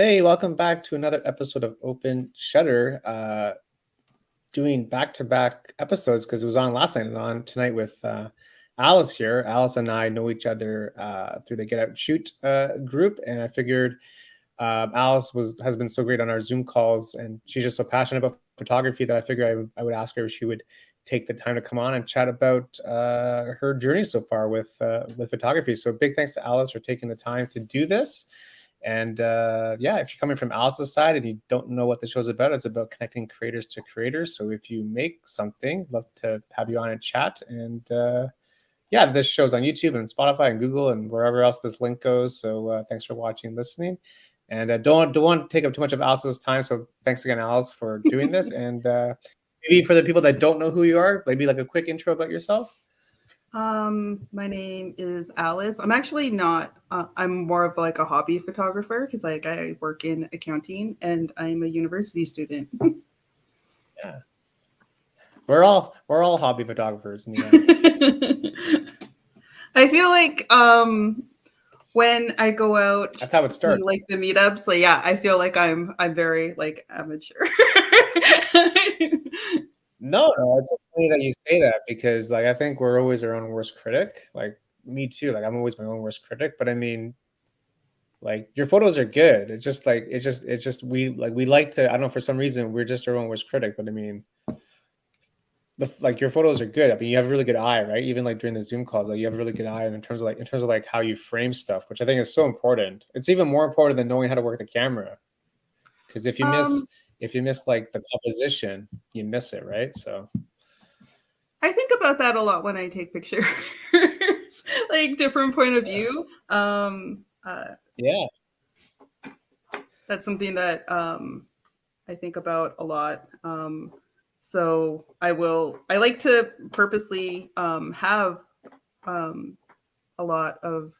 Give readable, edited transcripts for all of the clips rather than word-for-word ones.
Hey, welcome back to another episode of Open Shutter. Doing back-to-back episodes because it was on last night and on tonight with Alice here. Alice and I know each other through the Get Out and Shoot group, and I figured Alice has been so great on our Zoom calls, and she's just so passionate about photography that I figured I would ask her if she would take the time to come on and chat about her journey so far with photography. So big thanks to Alice for taking the time to do this. And yeah, if you're coming from Alice's side and you don't know what the show's about, it's about connecting creators to creators. So if you make something, love to have you on and chat. And yeah, this show's on YouTube and Spotify and Google and wherever else this link goes. So thanks for watching and listening. And don't want to take up too much of Alice's time. So thanks again, Alice, for doing this. And maybe for the people that don't know who you are, maybe like a quick intro about yourself. My name is Alice. I'm actually not, I'm more of like a hobby photographer because like I work in accounting and I'm a university student. Yeah. We're all hobby photographers in the end. I feel like when I go out, that's how it starts. Like the meetups, like yeah, I feel like I'm very like amateur. No, it's funny that you say that because like I think we're always our own worst critic. Like me too. Like I'm always my own worst critic. But I mean, like your photos are good. It's just like we like to. I don't know, for some reason we're just our own worst critic. But I mean, like your photos are good. I mean, you have a really good eye, right? Even like during the Zoom calls, like you have a really good eye in terms of like how you frame stuff, which I think is so important. It's even more important than knowing how to work the camera. Because if you miss like the composition, you miss it, right? So I think about that a lot when I take pictures, like different point of view. Yeah, that's something that I think about a lot. So I like to purposely have a lot of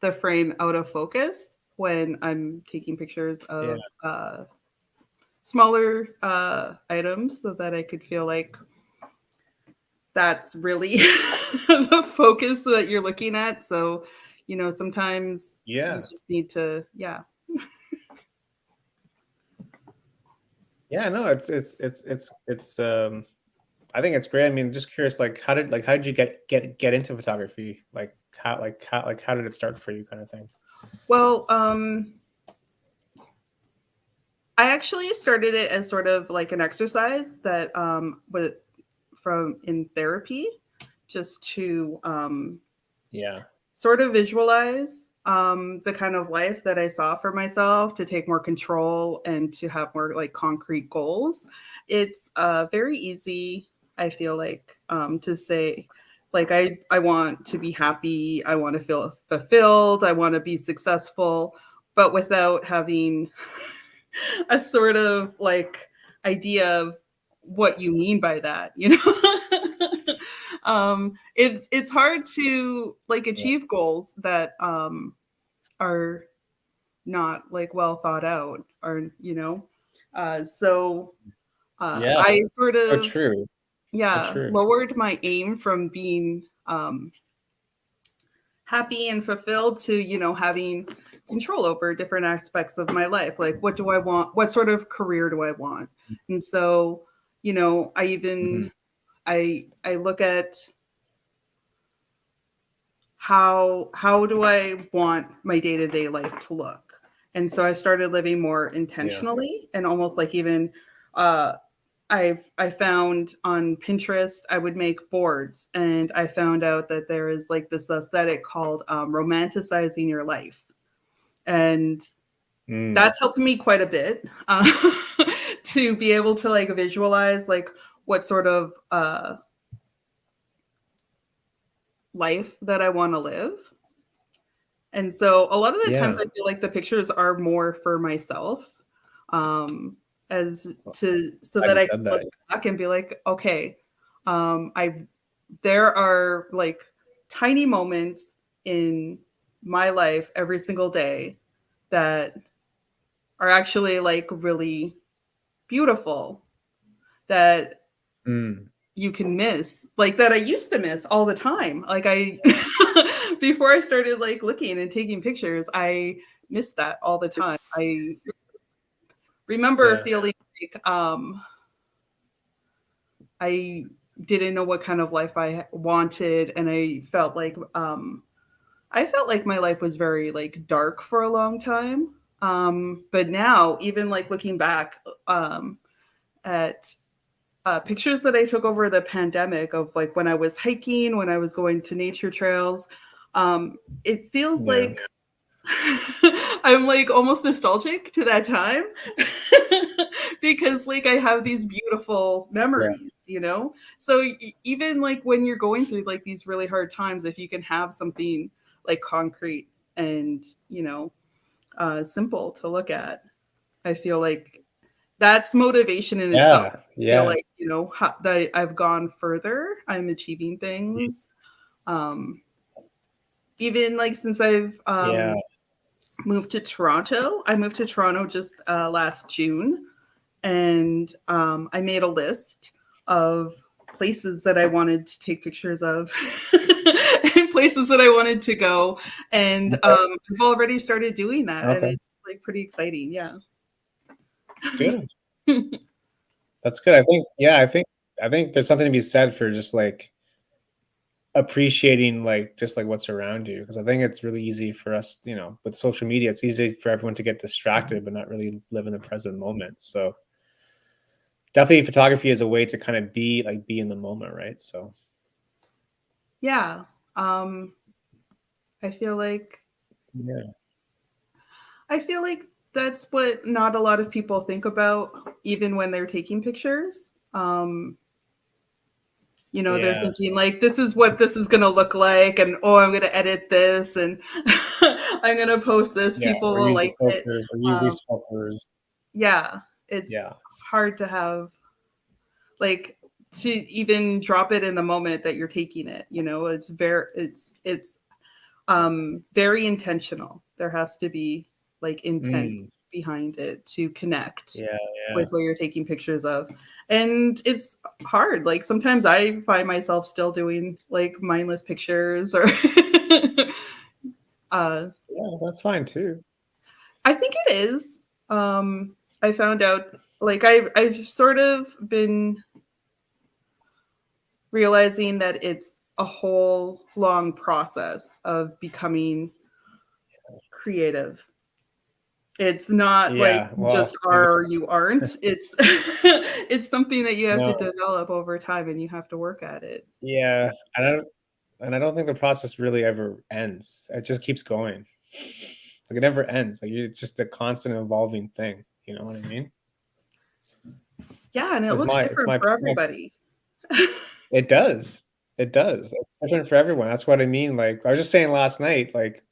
the frame out of focus when I'm taking pictures of smaller items so that I could feel like that's really the focus that you're looking at. So, you know, sometimes you just need to, yeah, no, it's I think it's great. I mean, just curious, like how did you get into photography? Like how did it start for you, kind of thing? Well, I actually started it as sort of like an exercise that was from in therapy, just to sort of visualize the kind of life that I saw for myself, to take more control and to have more like concrete goals. It's very easy, I feel like, to say, like, I want to be happy, I want to feel fulfilled, I want to be successful, but without having a sort of like idea of what you mean by that, you know. It's hard to like achieve goals that are not like well thought out, or you know. So I sort of lowered my aim from being happy and fulfilled to, you know, having control over different aspects of my life. Like, what do I want? What sort of career do I want? And so, you know, I even I look at how do I want my day-to-day life to look. And so I started living more intentionally and almost like even I found on Pinterest, I would make boards, and I found out that there is like this aesthetic called romanticizing your life. And that's helped me quite a bit to be able to like visualize like what sort of life that I want to live. And so a lot of the times I feel like the pictures are more for myself, as to so that I can look back and be like, okay, there are like tiny moments in my life every single day that are actually like really beautiful, that you can miss, like that I used to miss all the time. Like I before I started like looking and taking pictures, I miss that all the time. I remember feeling like I didn't know what kind of life I wanted, and I felt like my life was very like dark for a long time. But now, even like looking back at pictures that I took over the pandemic of like when I was hiking, when I was going to nature trails, it feels like I'm like almost nostalgic to that time because like I have these beautiful memories, you know? So even like when you're going through like these really hard times, if you can have something like concrete and, you know, simple to look at, I feel like that's motivation in itself. I feel like, you know, that I've gone further, I'm achieving things. Even like since I've moved to Toronto. I moved to Toronto just last June, and I made a list of places that I wanted to take pictures of and places that I wanted to go. And I've already started doing that, and it's like pretty exciting. Yeah. Good. That's good. I think there's something to be said for just like appreciating like just like what's around you, because I think it's really easy for us, you know, with social media, it's easy for everyone to get distracted but not really live in the present moment. So definitely photography is a way to kind of be in the moment, right? So yeah, I feel like that's what not a lot of people think about even when they're taking pictures. You know, they're thinking like, this is what this is going to look like. And, oh, I'm going to edit this and I'm going to post this. People will like it. Or use these filters. Yeah. It's hard to have like to even drop it in the moment that you're taking it. You know, it's very intentional. There has to be like intent behind it to connect with what you're taking pictures of. And it's hard. Like sometimes I find myself still doing like mindless pictures or that's fine too. I think it is. I found out like I've sort of been realizing that it's a whole long process of becoming creative. It's not just are or you aren't. It's it's something that you have to develop over time, and you have to work at it. Yeah, and I don't think the process really ever ends. It just keeps going. Like it never ends. Like it's just a constant evolving thing. You know what I mean? Yeah, and it looks different for everybody. It does. It does. It's different for everyone. That's what I mean. Like I was just saying last night, like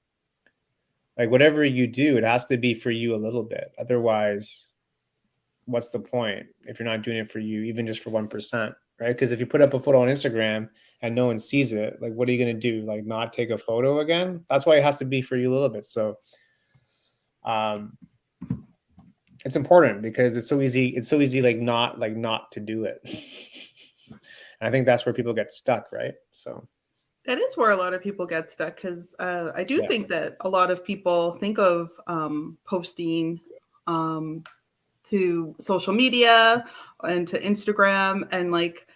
whatever you do, it has to be for you a little bit. Otherwise, what's the point if you're not doing it for you, even just for 1%, right? Because if you put up a photo on Instagram and no one sees it, like what are you going to do? Like not take a photo again? That's why it has to be for you a little bit. So it's important because it's so easy like not to do it. And I think that's where people get stuck, right? So that is where a lot of people get stuck, because I do think that a lot of people think of posting to social media and to Instagram, and like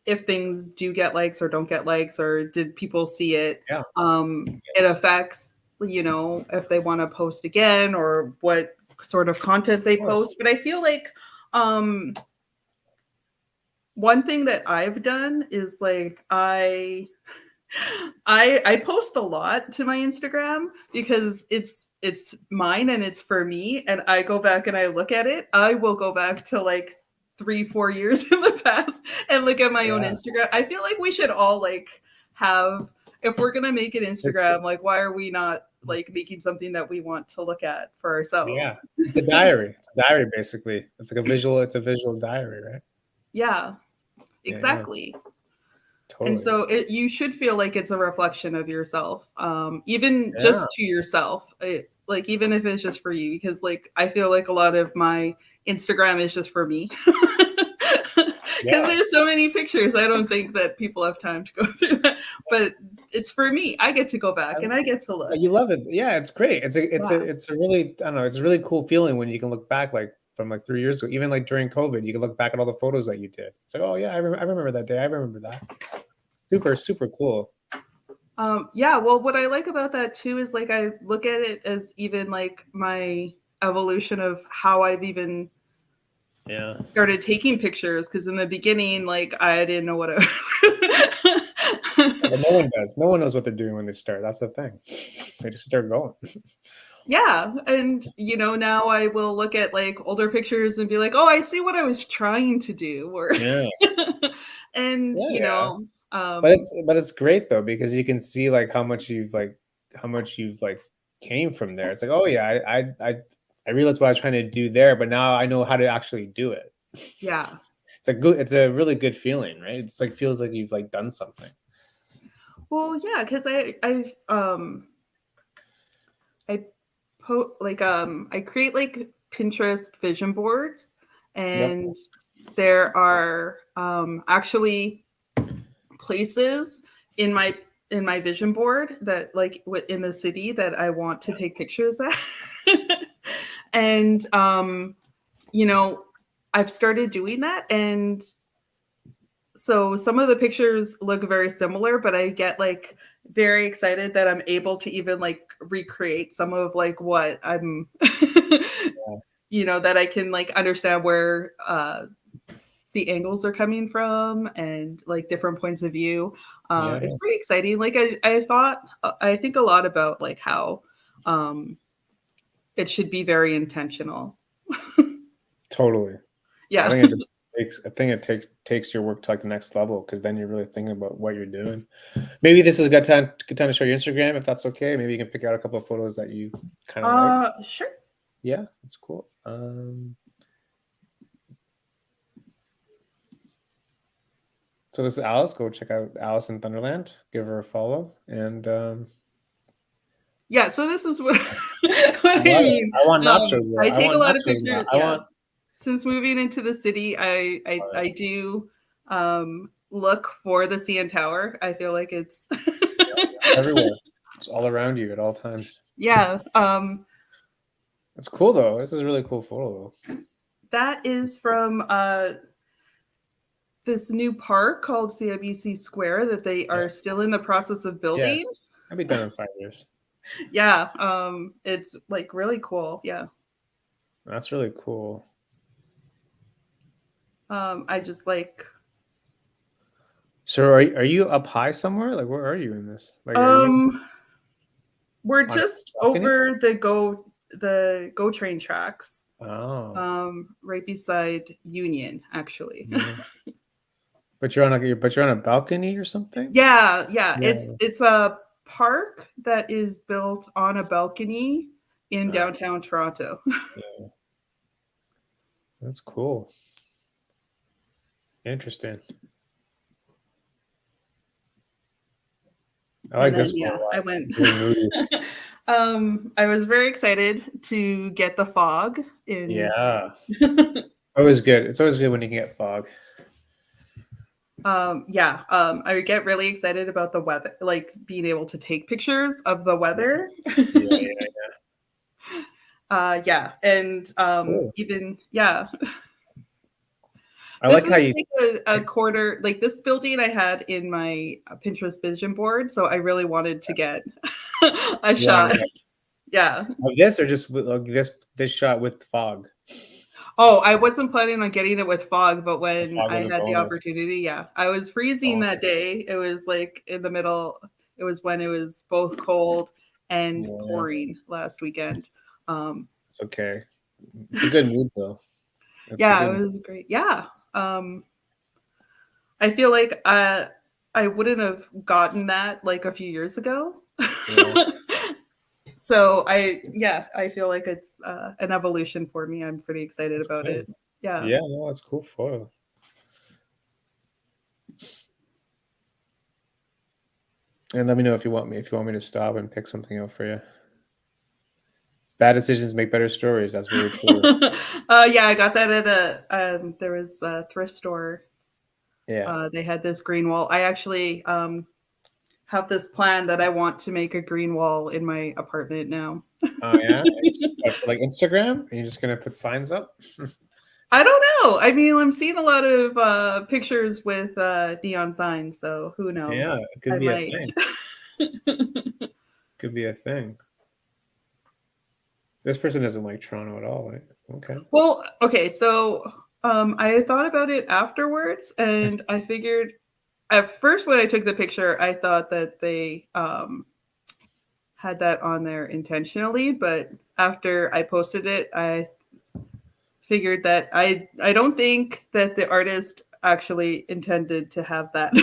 if things do get likes or don't get likes, or did people see it, it affects, you know, if they want to post again or what sort of content they post. But I feel like one thing that I've done is like I post a lot to my Instagram because it's mine and it's for me, and I go back and I look at it. I will go back to like 3-4 years in the past and look at my own Instagram. I feel like we should all like have, if we're gonna make an Instagram, like why are we not like making something that we want to look at for ourselves? Yeah, it's a diary. It's a diary basically. It's like a visual diary, right? Yeah, exactly. Totally. And so you should feel like it's a reflection of yourself, even just to yourself, like even if it's just for you, because like I feel like a lot of my Instagram is just for me because there's so many pictures. I don't think that people have time to go through that, but it's for me. I get to go back and I get to look. You love it. Yeah, it's great. It's a really, I don't know, it's a really cool feeling when you can look back like from like 3 years ago, even like during COVID, you can look back at all the photos that you did. It's like, oh yeah, I remember that day. I remember that. Super, super cool. Yeah, well, what I like about that too is like I look at it as even like my evolution of how I've even started taking pictures, because in the beginning, like I didn't know what But no one does. No one knows what they're doing when they start. That's the thing. They just start going. Yeah, and now I will look at like older pictures and be like, oh, I see what I was trying to do, or and but it's great though, because you can see like how much you've came from there. It's like, oh yeah, I realized what I was trying to do there, but now I know how to actually do it. Yeah. It's a really good feeling, right? It's like feels like you've like done something. Well, yeah, because I create like Pinterest vision boards, and there are actually places in my vision board that like in the city that I want to take pictures at. And I've started doing that, and so some of the pictures look very similar, but I get like very excited that I'm able to even like recreate some of like what I'm that I can like understand where the angles are coming from and like different points of view. It's pretty exciting. Like I think a lot about like how it should be very intentional. Totally. Yeah. I think it takes your work to like the next level, because then you're really thinking about what you're doing. Maybe this is a good time to show your Instagram, if that's okay. Maybe you can pick out a couple of photos that you kind of like. Sure. Yeah, that's cool. So this is Alice. Go check out Alice in Thunderland. Give her a follow. And yeah, so this is what I mean. I want nachos. I take a lot of pictures. Since moving into the city, I do look for the CN Tower. I feel like it's everywhere. It's all around you at all times. Yeah. It's cool though. This is a really cool photo though. That is from this new park called CIBC Square that they are still in the process of building. Yeah. I'll be done in 5 years. Yeah. It's like really cool. Yeah. That's really cool. I just like. So are you up high somewhere? Like, where are you in this? Like, we're just over the GO train tracks. Oh. Right beside Union, actually. Mm-hmm. But you're on a balcony or something? Yeah. It's a park that is built on a balcony in downtown Toronto. Yeah. That's cool. Interesting. I like this one. Yeah, I went. I was very excited to get the fog in. Yeah. Always good. It's always good when you can get fog. I get really excited about the weather, like being able to take pictures of the weather. And even I like how you like a quarter, like this building I had in my Pinterest vision board, so I really wanted to get a shot. Yeah. Of this, or just this shot with fog? Oh, I wasn't planning on getting it with fog, but when I had the opportunity, I was freezing that day. It was like in the middle. It was when it was both cold and pouring last weekend. It's okay. It's a good mood though. It was great. Yeah. I feel like I wouldn't have gotten that like a few years ago. Yeah. So I feel like it's an evolution for me. I'm pretty excited about it. Yeah. Yeah, no, that's cool photo. And let me know if you want me to stop and pick something out for you. Bad decisions make better stories. That's really cool. I got that at there was a thrift store. Yeah. They had this green wall. I actually have this plan that I want to make a green wall in my apartment now. Oh yeah, like Instagram? Are you just gonna put signs up? I don't know. I mean, I'm seeing a lot of pictures with neon signs, so who knows? Yeah, it could be a thing. Could be a thing. This person doesn't like Toronto at all. Right? Okay. Well, okay, so I thought about it afterwards, and I figured at first when I took the picture, I thought that they had that on there intentionally, but after I posted it, I figured that I don't think that the artist actually intended to have that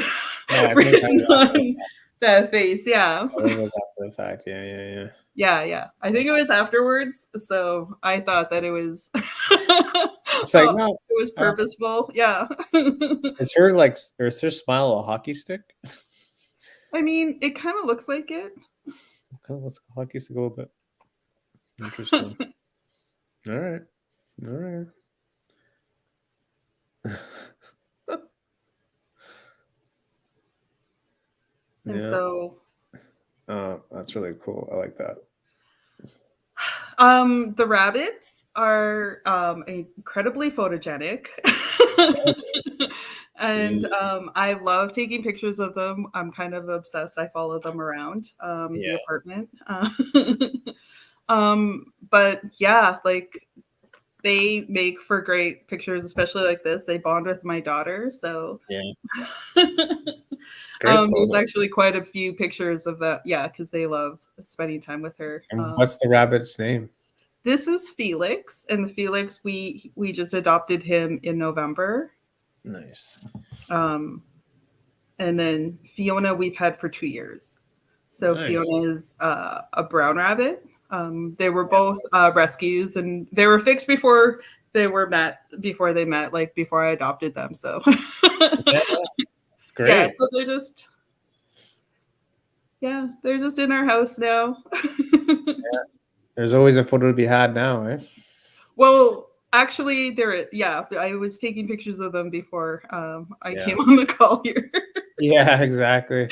written on that face. Yeah. I think it was after the fact. Yeah. Yeah. I think it was afterwards. So I thought that it was it's like no, it was purposeful. Yeah. Is her smile a hockey stick? I mean, it kind of looks like it. Kind of looks like a hockey stick a little bit. Interesting. All right. And so that's really cool. I like that. The rabbits are incredibly photogenic. And I love taking pictures of them. I'm kind of obsessed. I follow them around the apartment. But yeah, like they make for great pictures, especially like this. They bond with my daughter, so there's actually quite a few pictures of that. Yeah, because they love spending time with her. And what's the rabbit's name? This is Felix, and Felix, we just adopted him in November. Nice. And then Fiona we've had for 2 years. So nice. Fiona is a brown rabbit. They were both rescues, and they were fixed before they met, like before I adopted them. So great. Yeah, so they're just in our house now. There's always a photo to be had now, eh? Well, actually, I was taking pictures of them before I came on the call here. Yeah, exactly.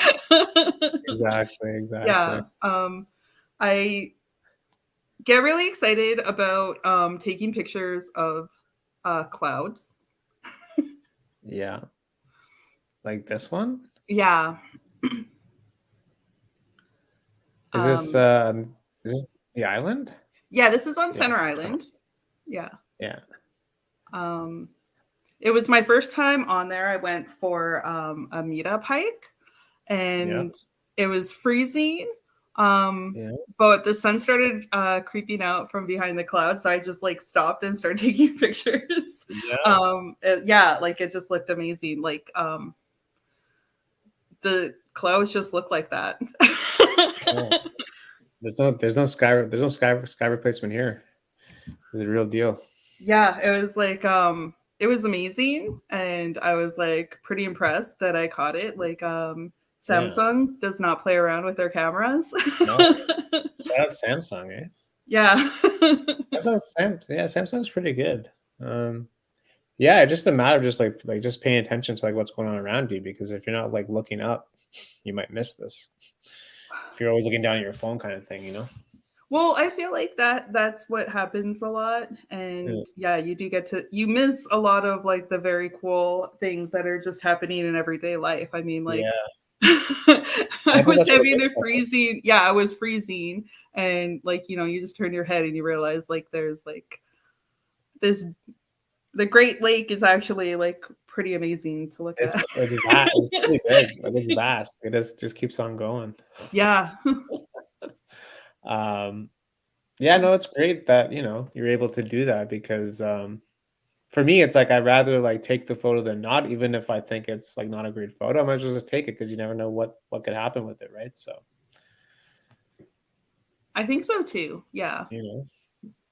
Exactly. Yeah. I get really excited about taking pictures of clouds. Yeah. Like this one? Yeah. Is this the island? Yeah, this is on Center Island. Yeah. Yeah. It was my first time on there. I went for a meetup hike, and it was freezing. But the sun started creeping out from behind the clouds, so I just like stopped and started taking pictures. Like it just looked amazing. Like the clouds just look like that. There's no sky replacement here. It's a real deal. Yeah, it was like it was amazing, and I was like pretty impressed that I caught it. Like Samsung does not play around with their cameras. No. Shout out Samsung, eh? Yeah. Samsung's pretty good. It's just a matter of just paying attention to like what's going on around you, because if you're not like looking up, you might miss this. If you're always looking down at your phone kind of thing, you know? Well, I feel like that's what happens a lot. And you miss a lot of like the very cool things that are just happening in everyday life. I mean, like I was having a freezing. Yeah, I was freezing. And like, you just turn your head and you realize like there's like this, the Great Lake is actually like pretty amazing to look at. It's vast. It's pretty big. Like it's vast. It just keeps on going. Yeah. It's great that you're able to do that, because for me it's like I'd rather like take the photo than not, even if I think it's like not a great photo. I might as well just take it, because you never know what could happen with it, right? So I think so too. Yeah.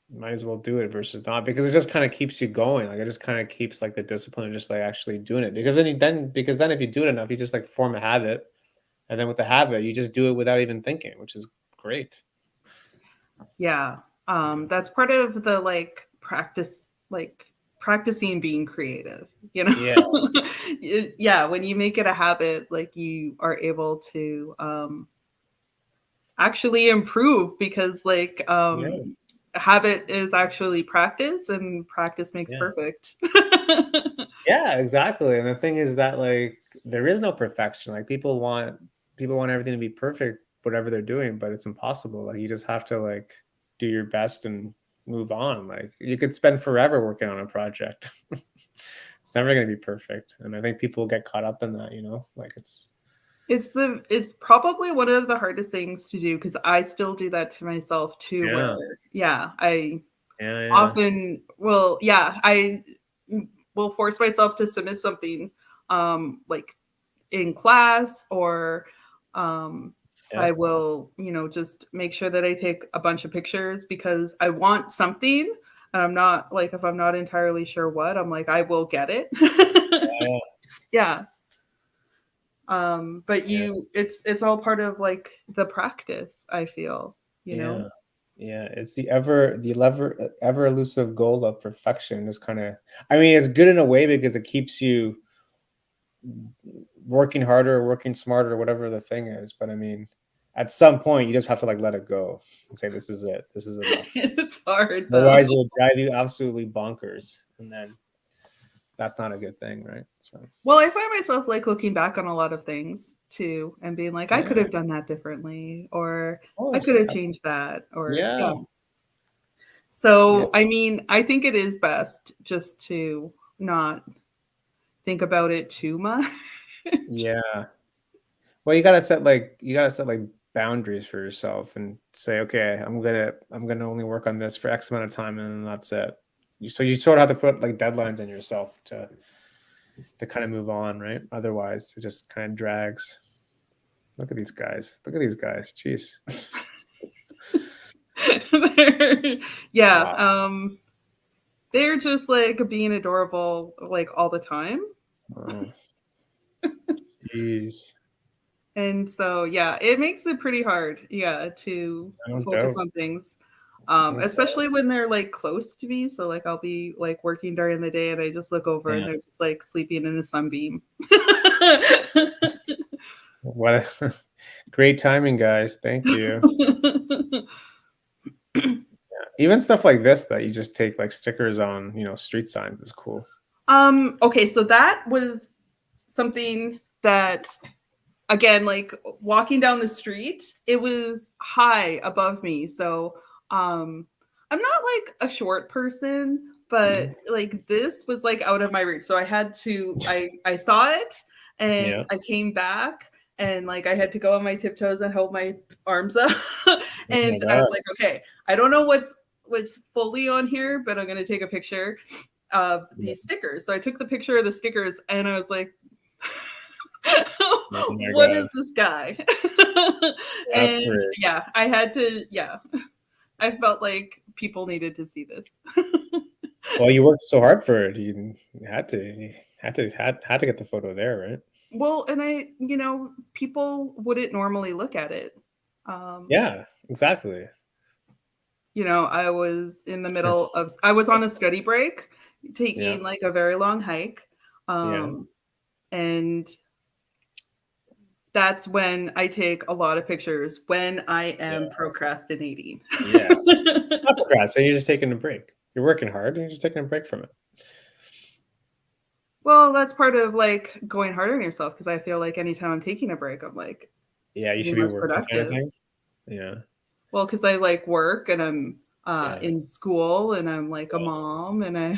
Might as well do it versus not, because it just kind of keeps you going. Like it just kind of keeps like the discipline of just like actually doing it, because then if you do it enough, you just like form a habit, and then with the habit you just do it without even thinking, which is great. Yeah. That's part of the like practice practicing being creative, you know? Yeah, when you make it a habit, like you are able to actually improve because like habit is actually practice and practice makes perfect. Yeah, exactly. And the thing is that like there is no perfection. Like people want everything to be perfect, whatever they're doing, but it's impossible. Like you just have to like do your best and move on. Like you could spend forever working on a project. It's never going to be perfect. And I think people get caught up in that, you know, like it's probably one of the hardest things to do because I still do that to myself too, where I often I will force myself to submit something like in class or I will, you know, just make sure that I take a bunch of pictures because I want something. And I'm not like, if I'm not entirely sure what, I'm like, I will get it. Yeah. But it's all part of like the practice, I feel, you know? Yeah, it's the ever elusive goal of perfection is kind of, I mean, it's good in a way because it keeps you working harder, working smarter, whatever the thing is. But I mean, at some point you just have to like let it go and say, this is it. This is enough. It's hard though. Otherwise it will drive you absolutely bonkers. And then that's not a good thing, right? So well, I find myself like looking back on a lot of things too and being like, I could have done that differently, or I could have changed that, or So I mean, I think it is best just to not think about it too much. Well, you gotta set like boundaries for yourself and say, okay, I'm gonna only work on this for X amount of time and then that's it. So you sort of have to put like deadlines on yourself to kind of move on, right? Otherwise it just kind of drags. Look at these guys. Look at these guys. Jeez. Wow. They're just like being adorable like all the time. Oh. Jeez. And so it makes it pretty hard, to focus on things. Especially when they're like close to me. So like I'll be like working during the day and I just look over and they're just like sleeping in a sunbeam. What a great timing, guys. Thank you. Even stuff like this that you just take like stickers on, you know, street signs is cool. Okay, so that was something that, again, like walking down the street, it was high above me. So I'm not like a short person, but like this was like out of my reach. So I had to, I saw it and I came back and like I had to go on my tiptoes and hold my arms up. And I was like, okay, I don't know what's fully on here, but I'm gonna take a picture of these stickers. So I took the picture of the stickers and I was like, what is this guy? And I had to, I felt like people needed to see this. Well, you worked so hard for it. You had to get the photo there, right? Well, and you know, people wouldn't normally look at it. Yeah, exactly. You know, I was in the middle of, I was on a study break, taking like a very long hike. And that's when I take a lot of pictures when I am procrastinating. Not procrastinating, you're just taking a break. You're working hard and you're just taking a break from it. Well, that's part of like going hard on yourself because I feel like anytime I'm taking a break, I'm like, you should be working productive. Kind of thing. Well, because I like work and I'm in school and I'm like a mom and I.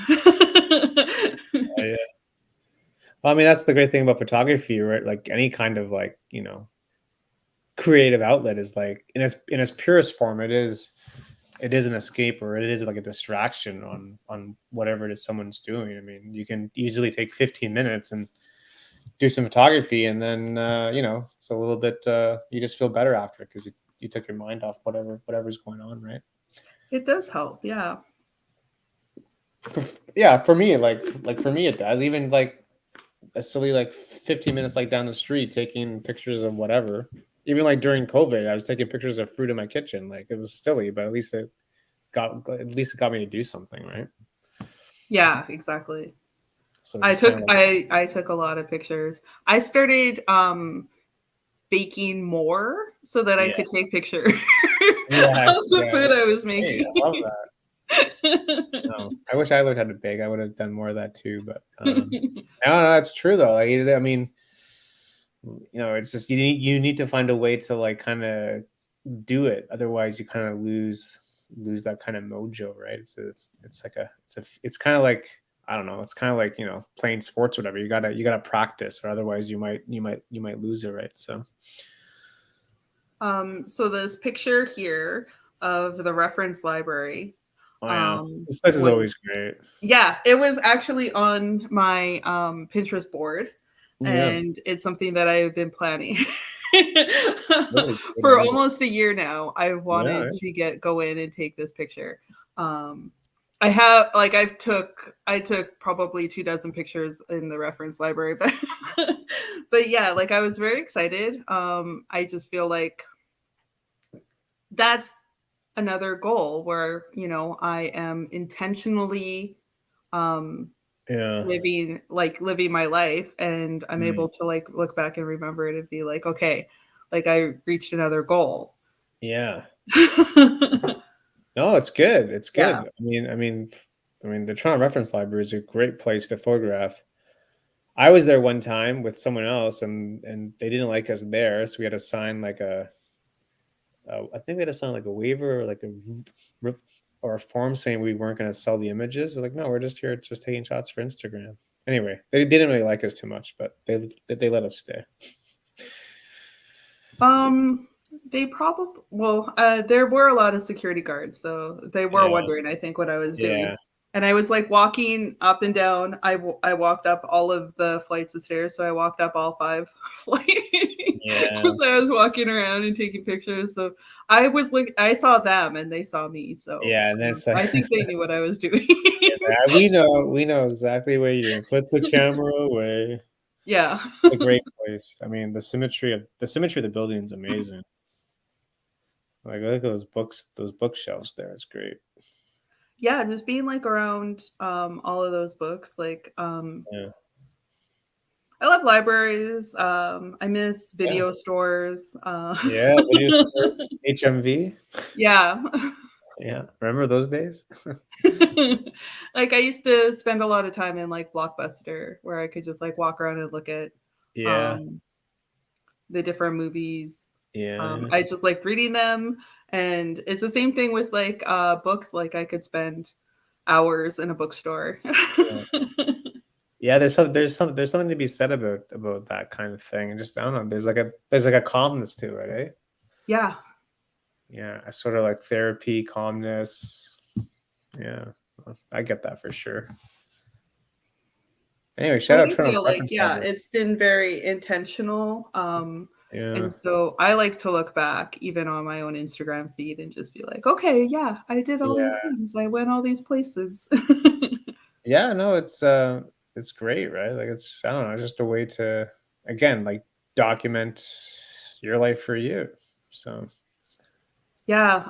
Well, I mean, that's the great thing about photography, right? Like any kind of like, you know, creative outlet is like in its purest form, it is an escape or it is like a distraction on whatever it is someone's doing. I mean, you can easily take 15 minutes and do some photography and then you know, it's a little bit you just feel better after because you took your mind off whatever's going on, right? It does help, yeah. For me, like for me it does. Even like a silly like 15 minutes like down the street taking pictures of whatever. Even like during COVID, I was taking pictures of fruit in my kitchen. Like it was silly, but at least it got me to do something, right? Yeah, exactly. So I just kind took of like, I took a lot of pictures. I started baking more so that I yeah, could take pictures yeah, of the yeah. food I was Hey, making. I love that. No, I wish I learned how to bake. I would have done more of that too. But I don't know. It's true though. Like, I mean, it's just you need to find a way to like kind of do it. Otherwise, you kind of lose that kind of mojo, right? It's kind of like, I don't know. It's kind of like, playing sports, or whatever. You gotta practice, or otherwise you might lose it, right? So So this picture here of the reference library oh yeah, this place is always was, great. yeah, it was actually on my Pinterest board, Yeah, and it's something that I've been planning really good for idea. almost a year now. I Yeah, wanted to go in and take this picture. Um, I have like I took probably 2 dozen pictures in the reference library, but but yeah, like I was very excited. I just feel like that's another goal where I am intentionally um yeah, living my life, and I'm mm, able to like look back and remember it and be like, okay, like I reached another goal. yeah. No, it's good. It's Yeah. good. I mean, the Toronto Reference Library is a great place to photograph. I was there one time with someone else, and they didn't like us there, so we had to sign like I think we had to sign like a waiver, or like or a form saying we weren't going to sell the images. They're like, no, we're just here, just taking shots for Instagram. Anyway, they didn't really like us too much, but they let us stay. um they probably, well, there were a lot of security guards, so they were Yeah, wondering, I think, what I was doing. yeah, And I was like walking up and down. I walked up all of the flights of stairs, so I walked up all 5 flights. yeah, So I was walking around and taking pictures. So I was like, I saw them and they saw me. So yeah. And then it's like, I think they knew what I was doing. we know exactly where you're doing. Put the camera away. Yeah. A great place. I mean, the symmetry of the building is amazing. Like, look at those bookshelves there. It's great. Yeah, just being like around all of those books. Like Yeah, I love libraries. I miss yeah, video stores. yeah. Video stores, HMV. Yeah. Yeah, remember those days? Like I used to spend a lot of time in like Blockbuster, where I could just like walk around and look at Yeah, um the different movies. yeah, I just like reading them, and it's the same thing with like books. Like I could spend hours in a bookstore. yeah. Yeah, there's something to be said about that kind of thing. And just, I don't know. There's like a calmness to it, eh? Yeah. Yeah, a sort of like therapy, calmness. Yeah, I get that for sure. Anyway, shout I out do Toronto feel like, Reference yeah, Library. it's been very intentional. Yeah, And so I like to look back even on my own Instagram feed and just be like, okay, yeah, I did all these yeah, things. I went all these places. yeah. No, it's great, right? Like, it's, I don't know, it's just a way to, again, like, document your life for you. So Yeah.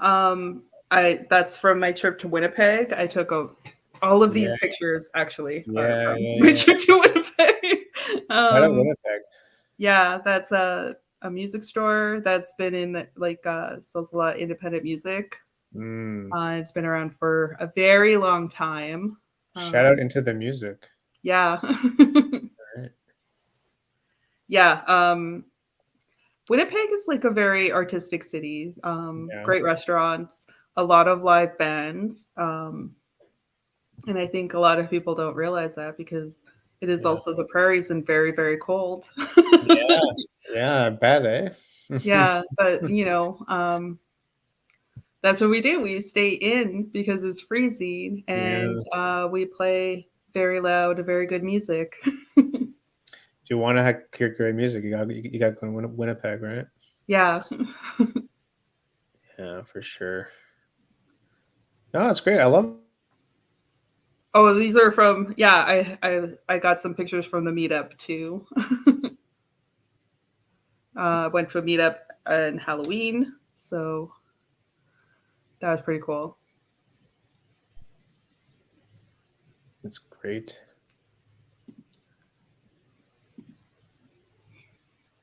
I that's from my trip to Winnipeg. I took all of yeah, these pictures actually are yeah, from yeah, my yeah. trip to Winnipeg. Right out Um, Winnipeg. yeah, that's a music store that's been in like sells a lot of independent music. Mm. It's been around for a very long time. Shout out Um, into the music. yeah. Right? Yeah. Winnipeg is like a very artistic city. Yeah, Great restaurants, a lot of live bands. And I think a lot of people don't realize that because it is yeah, also the prairies and very, very cold. yeah, yeah. I bet, eh? Yeah, but that's what we do. We stay in because it's freezing, and Yeah. we play very loud, very good music. If you want to hear great music, you got to go to Winnipeg, right? Yeah. Yeah, for sure. No, it's great. I love. Oh, these are from, yeah. I got some pictures from the meetup too. Went to a meetup on Halloween, so that was pretty cool. That's great.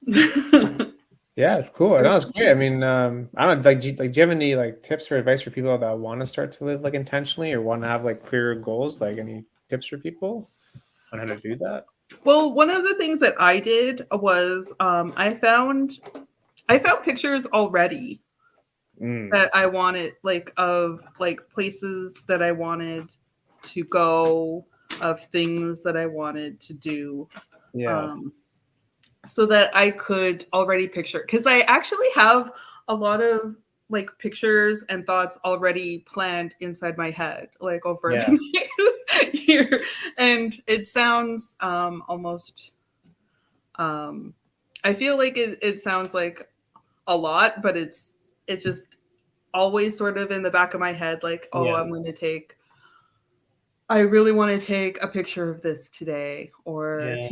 Yeah, it's cool. No, it's great. I mean, I don't know, do you have any like tips or advice for people that want to start to live like intentionally or want to have like clearer goals? Like any tips for people on how to do that? Well, one of the things that I did was I found pictures already that I wanted, like of like places that I wanted to go, of things that I wanted to do. Yeah. So that I could already picture, because I actually have a lot of like pictures and thoughts already planned inside my head, like over the year, and it sounds almost. I feel like it sounds like a lot, but it's just always sort of in the back of my head, like, oh, I really want to take a picture of this today, or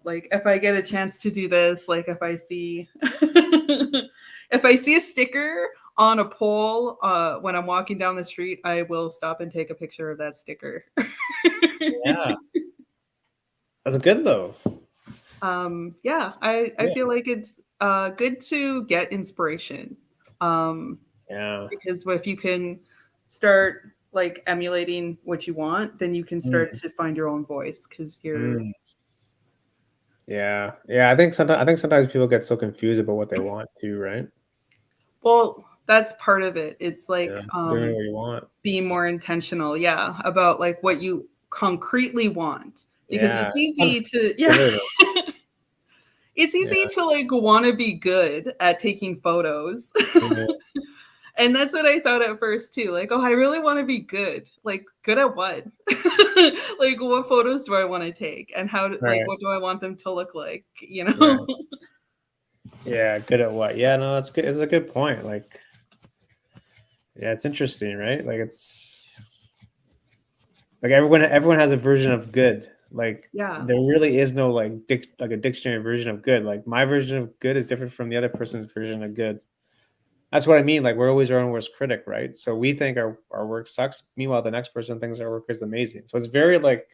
like if I get a chance to do this, like if I see if I see a sticker on a pole when I'm walking down the street, I will stop and take a picture of that sticker. Yeah. That's good though. I feel like it's good to get inspiration. Because if you can start like emulating what you want, then you can start to find your own voice, because you're Yeah. I think sometimes people get so confused about what they want to, right? Well, that's part of it. It's like doing what you want, being more intentional, about like what you concretely want, because it's easy to it's easy to like want to be good at taking photos. And that's what I thought at first too. Like, oh, I really want to be good. Like, good at what? Like, what photos do I want to take, and like, what do I want them to look like? Yeah, good at what? Yeah, no, that's good. It's a good point. Like, yeah, it's interesting, right? Like, it's like everyone has a version of good. Like, there really is no like a dictionary version of good. Like, my version of good is different from the other person's version of good. That's what I mean. Like, we're always our own worst critic, right? So we think our work sucks. Meanwhile, the next person thinks our work is amazing. So it's very like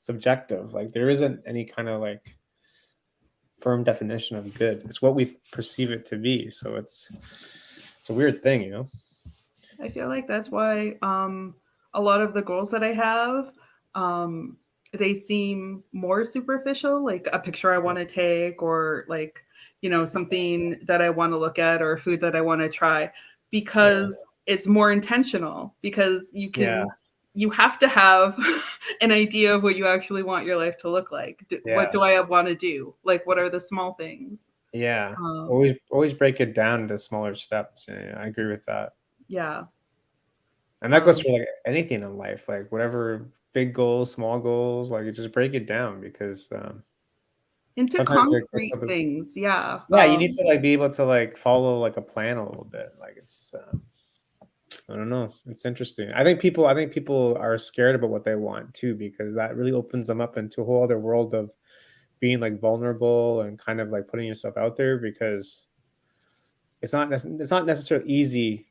subjective. Like, there isn't any kind of like firm definition of good. It's what we perceive it to be. So it's a weird thing, I feel like that's why a lot of the goals that I have, they seem more superficial, like a picture I want to take, or like, something that I want to look at, or food that I want to try, because it's more intentional, because you have to have an idea of what you actually want your life to look like. What do I want to do? Like, what are the small things? Yeah. Always break it down into smaller steps. Yeah, I agree with that. Yeah. And that goes for like anything in life, like whatever big goals, small goals, like you just break it down, because into concrete things. Yeah. Yeah, you need to like be able to like follow like a plan a little bit. Like, it's I don't know. It's interesting. I think people are scared about what they want too, because that really opens them up into a whole other world of being like vulnerable and kind of like putting yourself out there, because it's not necessarily easy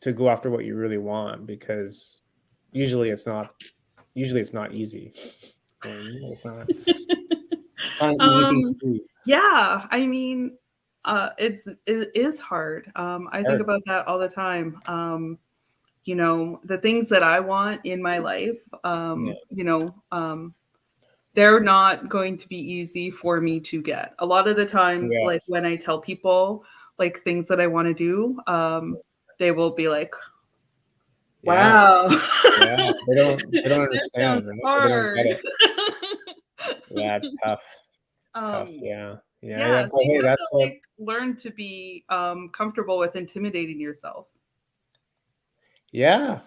to go after what you really want, because usually it's not easy. It's not an easy thing to do. Yeah, I mean, it is hard. I think about that all the time. The things that I want in my life, they're not going to be easy for me to get. A lot of the times, like when I tell people like things that I want to do, they will be like, wow. Yeah, they don't understand. That hard. They don't get it. Yeah, it's tough. It's tough. Yeah. So you have to like learn to be comfortable with intimidating yourself. Yeah.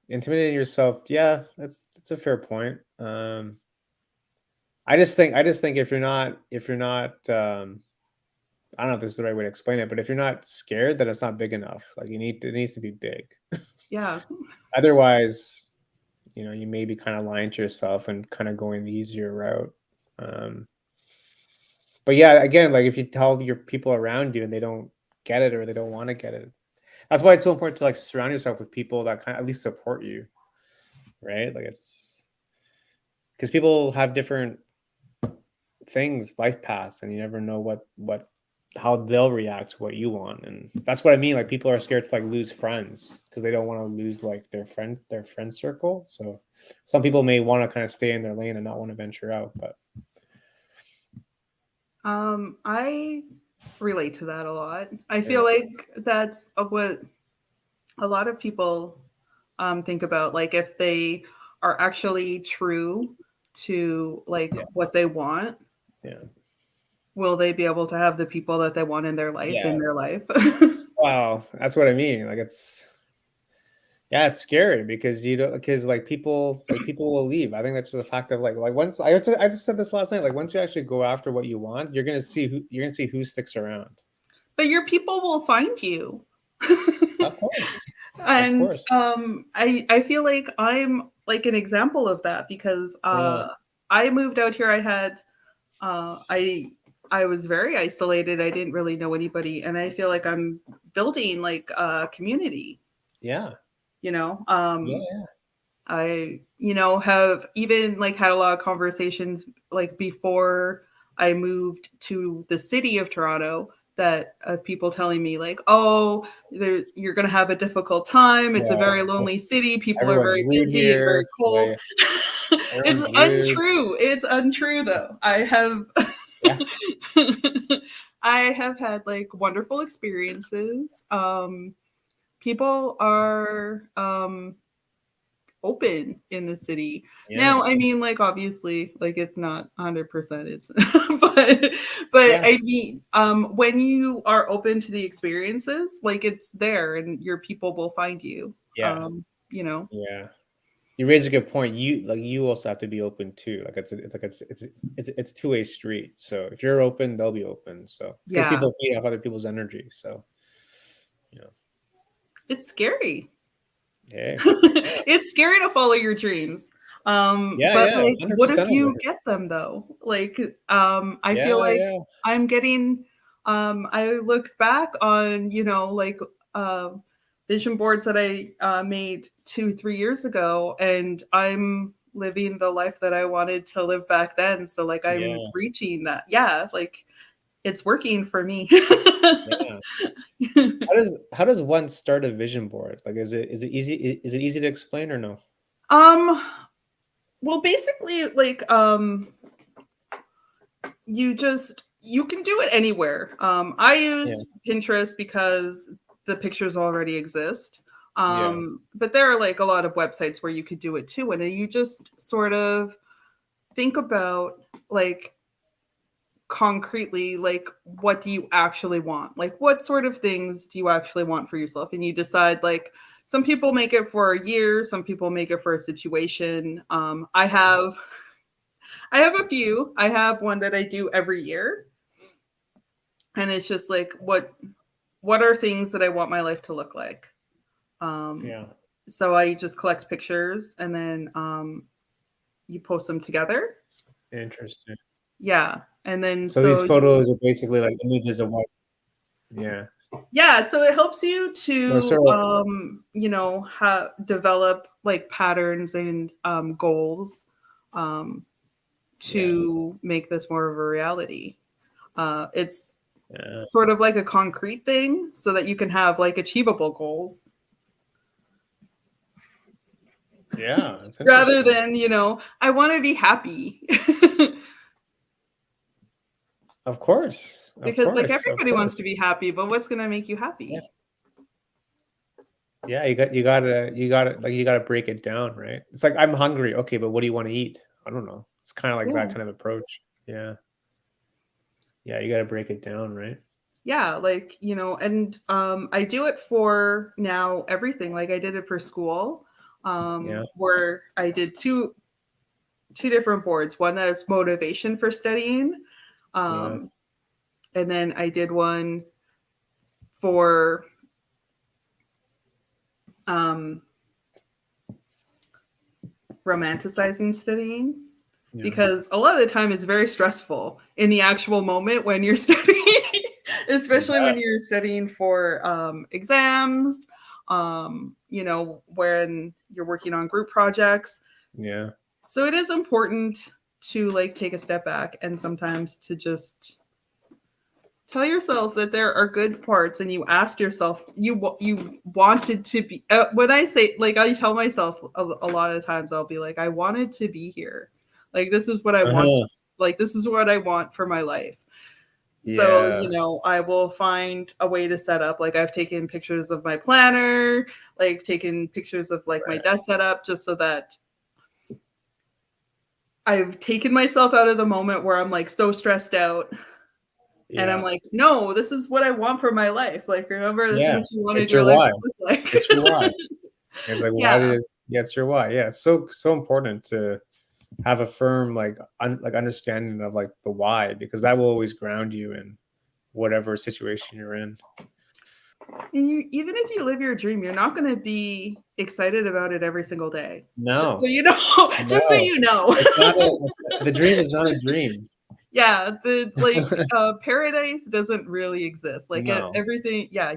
Intimidating yourself. Yeah, that's a fair point. I just think if you're not I don't know if this is the right way to explain it, but if you're not scared, then it's not big enough. Like, it needs to be big. Yeah. Otherwise, you may be kind of lying to yourself and kind of going the easier route. But yeah, again, like if you tell your people around you and they don't get it, or they don't want to get it, that's why it's so important to like surround yourself with people that kind of at least support you, right? Like, it's because people have different things, life paths, and you never know how they'll react to what you want. And that's what I mean. Like, people are scared to like lose friends because they don't want to lose like their friend circle. So some people may want to kind of stay in their lane and not want to venture out. But I relate to that a lot. I feel like that's what a lot of people think about, like if they are actually true to like what they want, will they be able to have the people that they want in their life in their life? Wow, that's what I mean. Like, it's scary because like people will leave. I think that's just a fact of like once I just said this last night, like once you actually go after what you want, you're gonna see who sticks around. But your people will find you. Of course. And of course. I feel like I'm like an example of that because I moved out here. I had I was very isolated. I didn't really know anybody, and I feel like I'm building like a community. Yeah. You know, I have even like had a lot of conversations like before I moved to the city of Toronto, that of people telling me like, oh, you're going to have a difficult time. It's a very lonely city. People are very busy and very cold. It's untrue. It's untrue though. I have I have had like wonderful experiences. People are open in the city. Now, I mean, like obviously, like it's not 100%. It's but I mean, when you are open to the experiences, like it's there, and your people will find you. You know. Yeah. You raise a good point. You also have to be open too. Like it's a two-way street. So if you're open, they'll be open. So because people feed off other people's energy. So it's scary. Yeah. It's scary to follow your dreams. But like, what if you get them though? Like, I feel like I'm getting. I look back on like vision boards that I made 2-3 years ago, and I'm living the life that I wanted to live back then. So like, I'm reaching that. Yeah, like it's working for me. How does one start a vision board? Like, is it easy to explain or no? Well, basically, like, you can do it anywhere. I used Pinterest because the pictures already exist. But there are like a lot of websites where you could do it too. And then you just sort of think about like concretely, like, what do you actually want? Like, what sort of things do you actually want for yourself? And you decide, like, some people make it for a year, some people make it for a situation. I have a few. I have one that I do every year. And it's just like, what are things that I want my life to look like? So I just collect pictures, and then you post them together. Interesting. Yeah. And then so these photos are basically like images of what so it helps you to develop like patterns and goals to make this more of a reality. It's sort of like a concrete thing so that you can have like achievable goals. Rather than, I want to be happy. Of course. Because like everybody wants to be happy, but what's going to make you happy? Yeah, you gotta break it down, right? It's like, I'm hungry. Okay, but what do you want to eat? I don't know. It's kind of like that kind of approach. Yeah, you gotta break it down, right? Yeah, like, and I do it for now everything. Like I did it for school, where I did two different boards. One that's motivation for studying, and then I did one for romanticizing studying, because a lot of the time it's very stressful in the actual moment when you're studying, especially when you're studying for exams, when you're working on group projects. So it is important to like take a step back and sometimes to just tell yourself that there are good parts, and you ask yourself, you wanted to be. When I say, like, I tell myself a lot of times, I'll be like, I wanted to be here. Like, this is what I want. Like, this is what I want for my life. So, you know, I will find a way to set up. Like, I've taken pictures of my planner, like taken pictures of like my desk setup, just so that I've taken myself out of the moment where I'm like so stressed out. Yeah. And I'm like, no, this is what I want for my life. Like, remember, this is what you wanted your life to look like. It's your why. It's like, why did it? Yeah, it's your why. Yeah, it's so important to have a firm like understanding of like the why, because that will always ground you in whatever situation you're in. And even if you live your dream, you're not going to be excited about it every single day. No. Just so you know. Just so you know. The dream is not a dream. Yeah, paradise doesn't really exist. Like everything, yeah,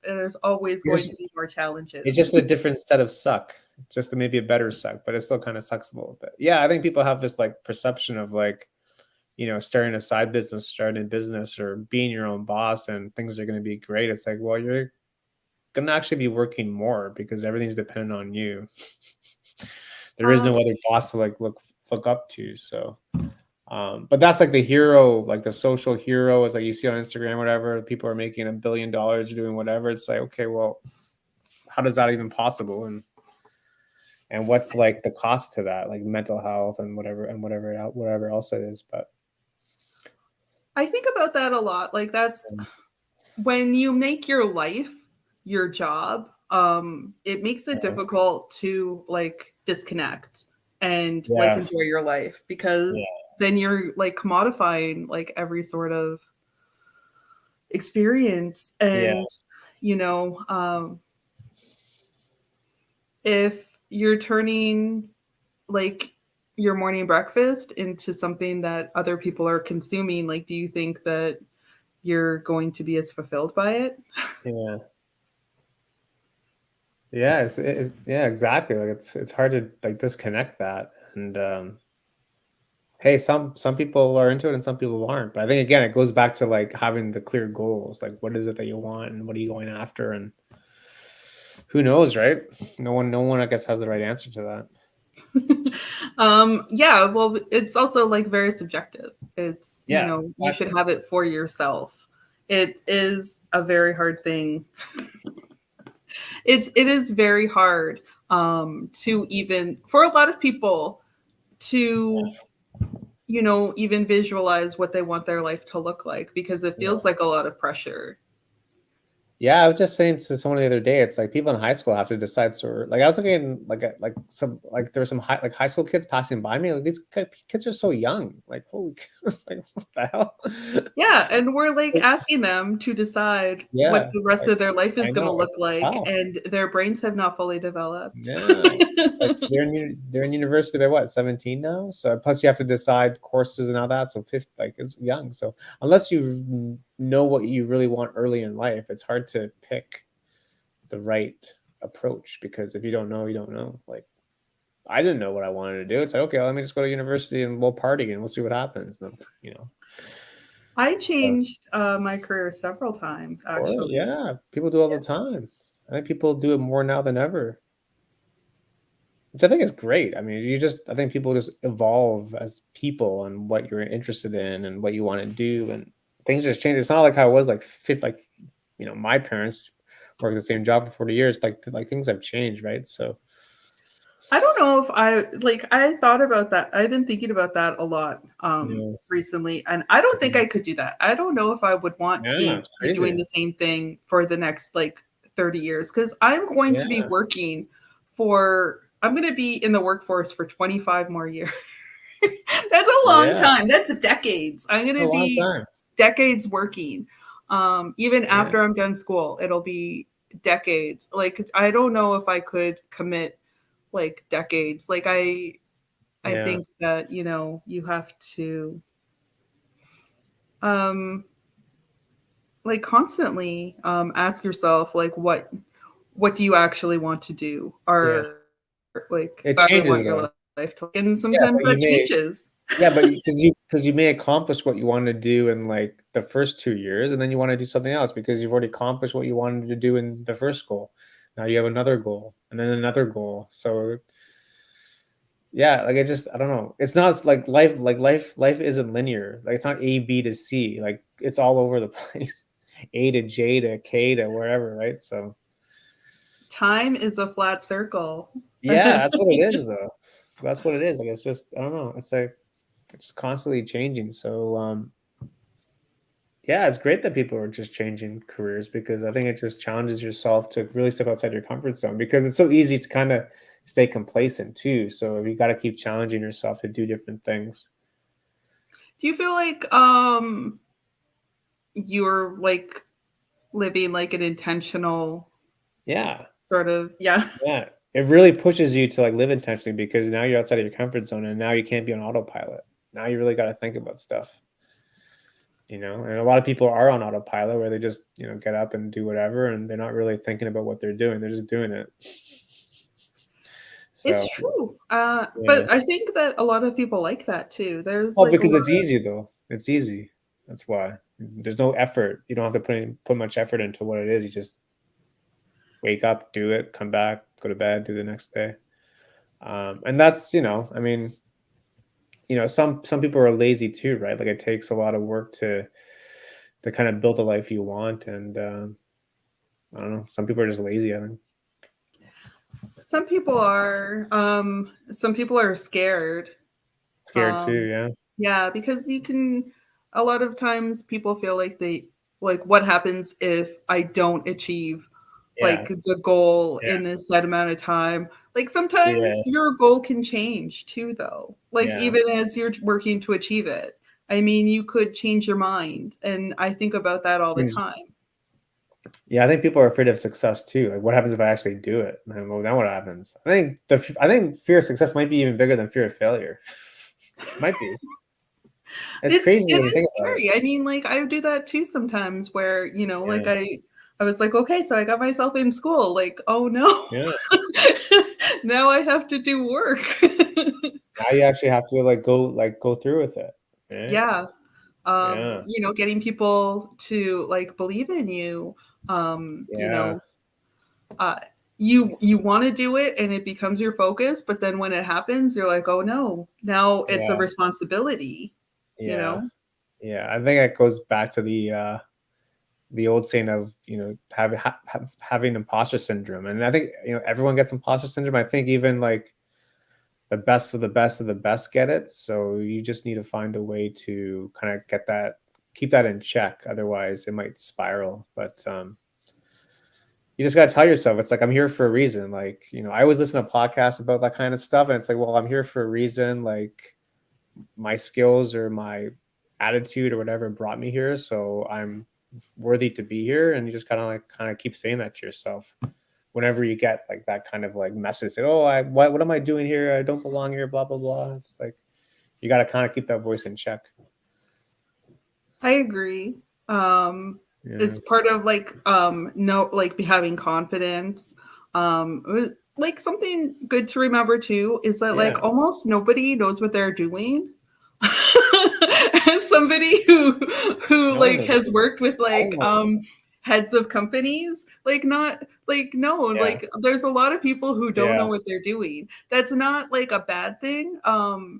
there's always going to be more challenges. It's just a different set of suck. Just maybe a better suck, but it still kind of sucks a little bit. Yeah, I think people have this like perception of like, you know, starting a side business, starting a business, or being your own boss, and things are going to be great. It's like, well, you're going to actually be working more because everything's dependent on you. There is no other boss to like look up to. So. But that's like the hero, like the social hero is like you see on Instagram, whatever, people are making $1 billion doing whatever. It's like, okay, well, how does that even possible? And what's like the cost to that, like mental health and whatever else it is. But I think about that a lot. Like that's when you make your life your job, it makes it difficult to like disconnect and like enjoy your life, because then you're like commodifying like every sort of experience. And you know, if you're turning like your morning breakfast into something that other people are consuming, like, do you think that you're going to be as fulfilled by it? Yeah, exactly. Like it's hard to like disconnect that. And hey, some people are into it and some people aren't. But I think again, it goes back to like having the clear goals. Like, what is it that you want and what are you going after? And who knows, right? No one I guess has the right answer to that. Yeah, well, it's also like very subjective. It's, you know, exactly. You should have it for yourself. It is a very hard thing. It is very hard to even, for a lot of people, to you know, even visualize what they want their life to look like, because it feels like a lot of pressure. Yeah, I was just saying to someone the other day, it's like people in high school have to decide. So, like, I was looking like some like there were some high school kids passing by me. Like, these kids are so young. Like, holy, like what the hell? Yeah, and we're like asking them to decide what the rest of their life is going to look like, and their brains have not fully developed. Yeah, like they're in university. They're what, 17 now? So plus you have to decide courses and all that. So like it's young. So unless you know what you really want early in life, it's hard to pick the right approach, because if you don't know, you don't know. Like, I didn't know what I wanted to do. It's like, okay, let me just go to university and we'll party and we'll see what happens. And, you know, I changed my career several times, actually. Yeah, people do all the time. I think people do it more now than ever, which I think is great. I mean, I think people just evolve as people and what you're interested in and what you want to do, and things just change. It's not like how it was like you know, my parents worked the same job for 40 years. Like things have changed, right? So I don't know if I thought about that. I've been thinking about that a lot recently, and I don't think I could do that. I don't know if I would want to be doing the same thing for the next like 30 years, because I'm going to be working I'm going to be in the workforce for 25 more years. That's a long time. That's decades. I'm going to be decades working. Even after I'm done school, it'll be decades. Like, I don't know if I could commit like decades. Like I think that, you know, you have to like constantly ask yourself, like, what do you actually want to do? Or like it changes though. life, and Yeah, sometimes but you that may changes. yeah, but because you may accomplish what you want to do in like the first 2 years, and then you want to do something else because you've already accomplished what you wanted to do in the first goal. Now you have another goal and then another goal. So yeah, like I don't know. It's not life isn't linear. Like it's not A, B to C. Like it's all over the place. A to J to K to wherever, right? So Time is a flat circle. yeah, that's what it is though. That's what it is. Like it's just I don't know. It's like it's constantly changing. So yeah, it's great that people are just changing careers because I think it just challenges yourself to really step outside your comfort zone because it's so easy to kind of stay complacent too. So you got to keep challenging yourself to do different things. Do you feel like you're like living like an intentional Yeah. sort of, yeah. Yeah. It really pushes you to like live intentionally because now you're outside of your comfort zone and now you can't be on autopilot. Now you really got to think about stuff, and a lot of people are on autopilot where they just, get up and do whatever and they're not really thinking about what they're doing. They're just doing it. It's So, true. yeah. But I think that a lot of people like that too. There's Well, like a because lot it's easy though. It's easy. That's why. There's no effort. You don't have to put much effort into what it is. You just wake up, do it, come back, go to bed, do the next day. And that's, I mean, some people are lazy too, right? Like it takes a lot of work to kind of build the life you want, and I don't know. Some people are just lazy. I think some people are scared. scared too. Um Yeah, yeah, because you can a lot of times people feel like they like what happens if I don't achieve yeah, like the goal yeah, in this set amount of time. Like yeah, sometimes your goal can change too though. Like yeah. even as you're working to achieve it. I mean, you could change your mind and I think about that all the Seems- time. Yeah, I think people are afraid of success too. Like, what happens if I actually do it? And well, then what happens? I think fear of success might be even bigger than fear of failure. Might be. It's crazy It when you think is about it. scary. I mean, like I do that too sometimes where, like Yeah, I was like, okay, so I got myself in school. Like, oh no. yeah. Now I have to do work. Now you actually have to go through with it. Right? Yeah. Yeah, Getting people to like believe in you. Um, you yeah, know, uh you want to do it and it becomes your focus, but then when it happens, you're like, oh no, now it's a yeah, responsibility, you yeah, know? yeah. I think it goes back to the old saying of having imposter syndrome, and I think everyone gets imposter syndrome. I think even like the best of the best of the best get it. So you just need to find a way to kind of keep that in check. Otherwise, it might spiral. But you just got to tell yourself, it's like, I'm here for a reason. Like, I always listen to podcasts about that kind of stuff. And it's like, well, I'm here for a reason. Like my skills or my attitude or whatever brought me here. So I'm worthy to be here. And you just kind of keep saying that to yourself whenever you get like that kind of like message, like, oh, what am I doing here? I don't belong here, blah, blah, blah. It's like, you got to kind of keep that voice in check. I agree. Yeah. It's part of like no like having confidence. It was, like something good to remember too is that Yeah. like almost nobody knows what they're doing. As somebody who No one like knows. has worked with I don't like know. heads of companies, like not like no, Yeah. like there's a lot of people who don't know Yeah. what they're doing. That's not like a bad thing.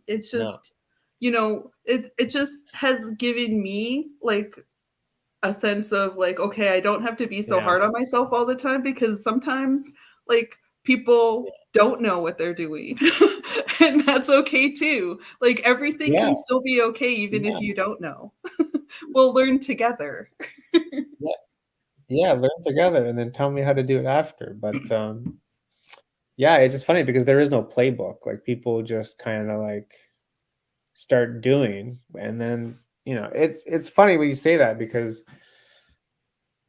It's No. just it just has given me like a sense of like, okay, I don't have to be so Yeah. hard on myself all the time because sometimes like people don't know what they're doing. And that's okay too. Like everything Yeah. can still be okay even Yeah. if you don't know. We'll learn together. Yeah. Yeah. Learn together and then tell me how to do it after. But yeah, it's just funny because there is no playbook. Like people just kind of like start doing, and then it's funny when you say that because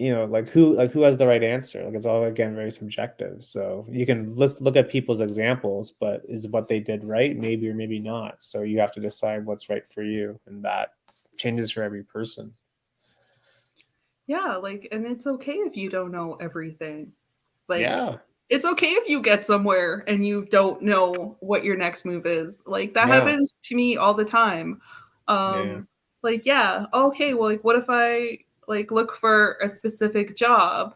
like who has the right answer. Like it's all again very subjective, so you can let's look at people's examples, but is what they did right? Maybe or maybe not. So you have to decide what's right for you, and that changes for every person. Yeah, like and it's okay if you don't know everything. Like Yeah, it's okay if you get somewhere and you don't know what your next move is. Like that Yeah. happens to me all the time. Yeah. Like, yeah, okay, well, like what if I like look for a specific job?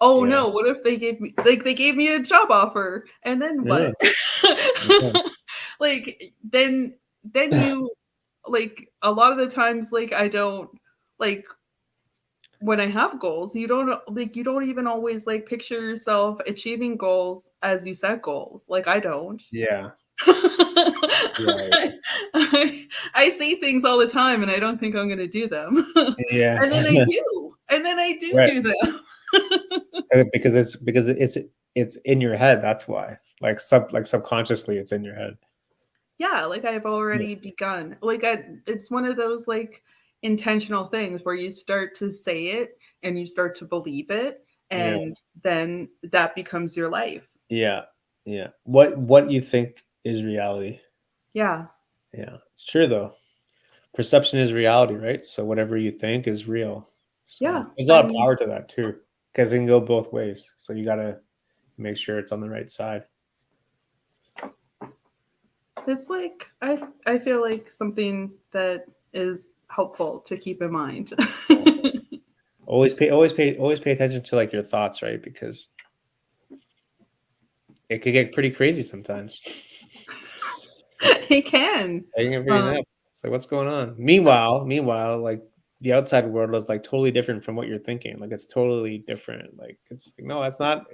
Oh Yeah. no, what if they gave me a job offer and then Yeah. what? Yeah. Like then you like a lot of the times like I don't like when I have goals, you don't even always like picture yourself achieving goals as you set goals. Like I don't. Yeah. I see things all the time and I don't think I'm going to do them. Yeah. And then I do. And then I do Right. do them. Because it's in your head. That's why. Like subconsciously, it's in your head. Yeah, like I've Yeah. already begun. Like it's one of those like intentional things where you start to say it and you start to believe it Yeah. and then that becomes your life. Yeah. Yeah. What you think is reality. Yeah. Yeah. It's true though. Perception is reality, right? So whatever you think is real. So Yeah. there's a lot of And power to that too, because it can go both ways. So you gotta make sure it's on the right side. it's like I feel like something that is helpful to keep in mind. Always pay attention to like your thoughts, right? Because it could get pretty crazy sometimes. It can. It can get pretty Um, nuts. So what's going on? Meanwhile, like the outside world is like totally different from what you're thinking. Like it's totally different. Like it's like, no, that's not.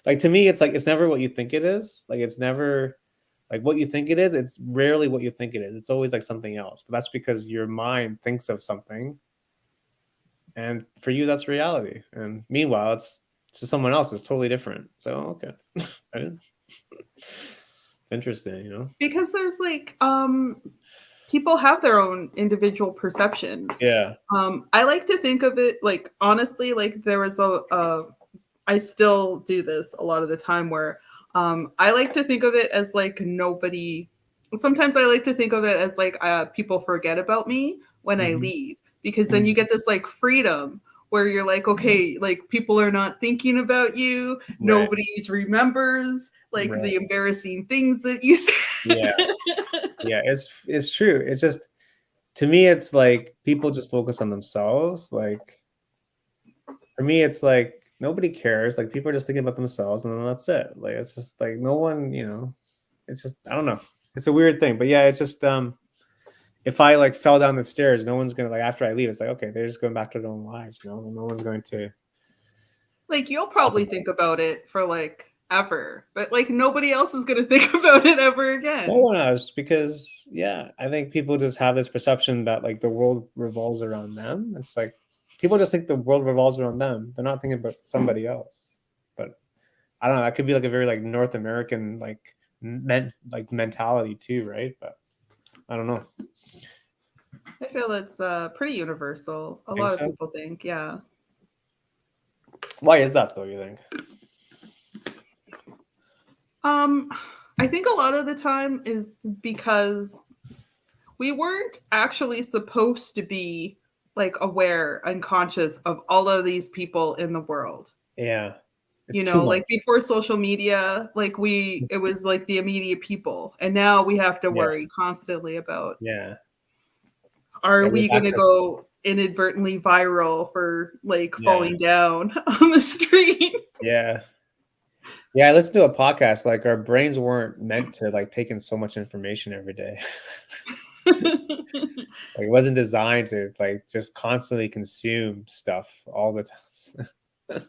Like to me, it's like it's never what you think it is. Like it's never like what you think it is. It's rarely what you think it is. It's always like something else. But that's because your mind thinks of something, and for you, that's reality. And meanwhile, it's to someone else. It's totally different. So okay, I didn't- it's interesting, you know. because there's like people have their own individual perceptions. Yeah. I like to think of it like honestly, like there was a I still do this a lot of the time where I like to think of it as like nobody. Sometimes I like to think of it as like people forget about me when I Hmm. leave because then you get this like freedom where you're like, okay, like people are not thinking about you. Right. Nobody remembers like Right. the embarrassing things that you Yeah. said. Yeah. It's true. It's just to me, it's like people just focus on themselves. Like for me, it's like nobody cares. Like people are just thinking about themselves, and then that's it. Like it's just like no one, you know. It's just I don't know. It's a weird thing, but yeah, it's just if I like fell down the stairs, no one's gonna like after I leave. It's like okay, they're just going back to their own lives. You know, no one's going to Like you'll talk probably about it. think about it for like ever, but like nobody else is gonna think about it ever No again. one else because yeah, I think people just have this perception that like the world revolves around them. It's like people just think the world revolves around them. They're not thinking about somebody else. But I don't know. That could be like a very like North American mentality too, right? But I don't know. I feel it's pretty universal. A Think lot of so? people think, yeah. Why is that though? You think? Um, I think a lot of the time is because we weren't actually supposed to be like aware and conscious of all of these people in the world. Yeah, it's You too know, much. like before social media, like it was like the immediate people, and now we have to Yeah, worry constantly about yeah, are yeah. We we have going to access. go inadvertently viral for like Yeah, falling down on the street? yeah, yeah. I listened to a podcast. Like our brains weren't meant to like take in so much information every day. Like it wasn't designed to like just constantly consume stuff all the time. I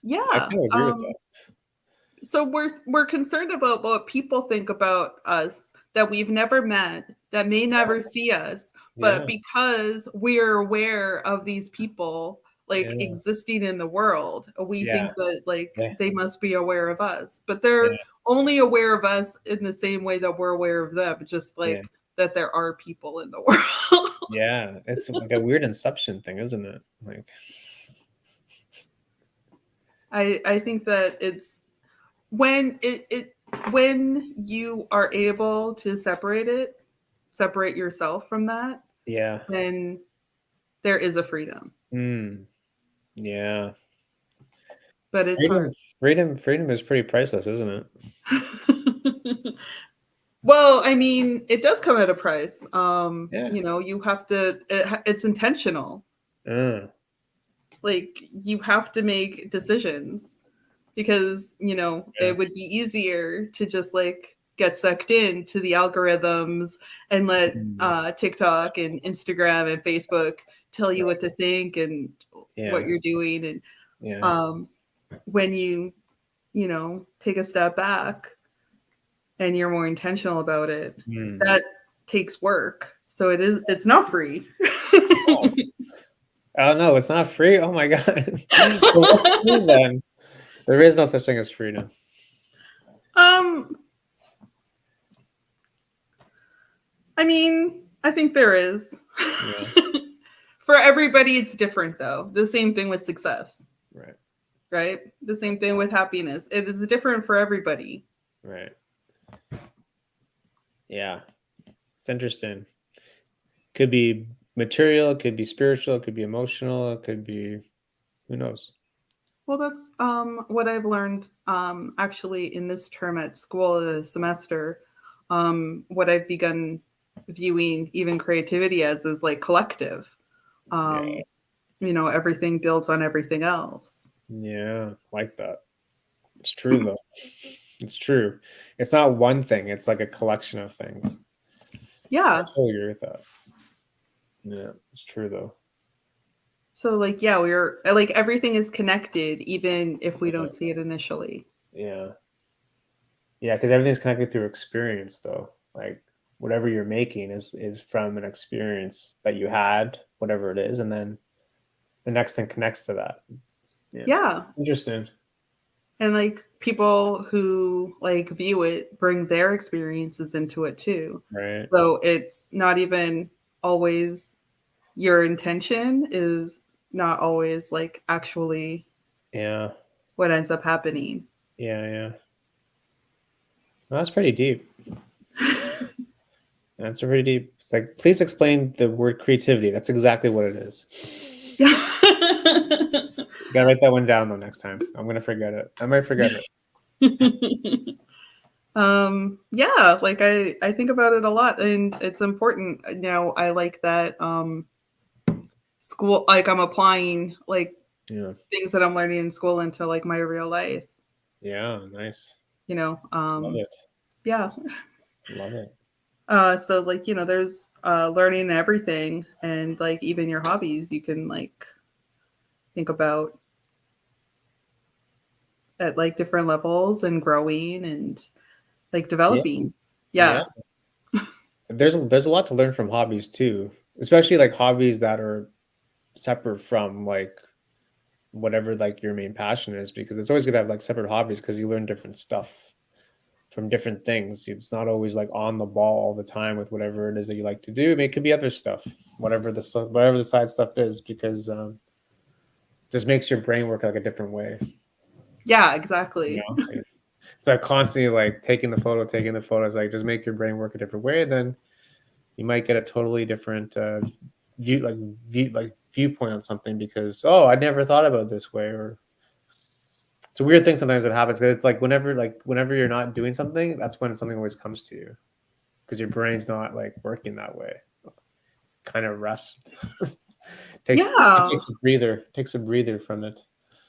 Yeah. kind of agree with that. So we're concerned about what people think about us that we've never met, that may never see us, but Yeah, because we're aware of these people like yeah, existing in the world, we yeah, think that like yeah, they must be aware of us. But yeah, they're only aware of us in the same way that we're aware of them, just yeah, like that there are people in the world. yeah. It's like a weird inception thing, isn't it? Like, I think that it's when when you are able to separate yourself from that, yeah, then there is a freedom. mm, yeah. but it's hard. Freedom is pretty priceless, isn't it? Well, I mean, it does come at a price. Yeah. You have to. It's intentional. Like you have to make decisions because it would be easier to just like get sucked into the algorithms and let TikTok and Instagram and Facebook tell you what to think and what you're doing. And when you take a step back and you're more intentional about it, that takes work. So it's not free. Oh no, it's not free. Oh my god. So what's free then? There is no such thing as freedom. I mean, I think there is. Yeah. For everybody, it's different though. The same thing with success. Right? The same thing with happiness. It is different for everybody. Right. Yeah. It's interesting. Could be material, it could be spiritual, it could be emotional, it could be, who knows? Well, that's what I've learned actually in this term at school this semester. What I've begun viewing even creativity as is like collective. Everything builds on everything else. Yeah, like that. It's true though. It's true. It's not one thing, it's like a collection of things. Yeah. I totally agree with that. Yeah, it's true though. So like, yeah, we're like everything is connected, even if we don't see it initially. Yeah. Yeah, because everything's connected through experience though. Like whatever you're making is from an experience that you had, whatever it is, and then the next thing connects to that. Yeah. Interesting. And like people who like view it bring their experiences into it too. Right. So it's not even always your intention is not always like actually what ends up happening. Yeah. Well, that's pretty deep. That's pretty deep. It's like, please explain the word creativity. That's exactly what it is. Yeah. You gotta write that one down though next time. I'm gonna forget it. I might forget it. Yeah, like I think about it a lot and it's important. Now I like that school, like I'm applying like things that I'm learning in school into like my real life. Yeah, nice. Love it. Yeah. Love it. So like, there's learning everything and like even your hobbies you can like think about at like different levels and growing and like developing. Yeah. There's a lot to learn from hobbies too, especially like hobbies that are separate from like whatever like your main passion is, because it's always good to have like separate hobbies because you learn different stuff from different things. It's not always like on the ball all the time with whatever it is that you like to do. I mean, it could be other stuff, whatever the side stuff is, because just makes your brain work like a different way. Yeah, exactly. It's like constantly like taking the photos, like just make your brain work a different way. Then you might get a totally different viewpoint on something because, oh, I never thought about it this way. Or it's a weird thing sometimes that happens because it's like whenever you're not doing something, that's when something always comes to you because your brain's not like working that way. Kind of rest. Takes a breather from it.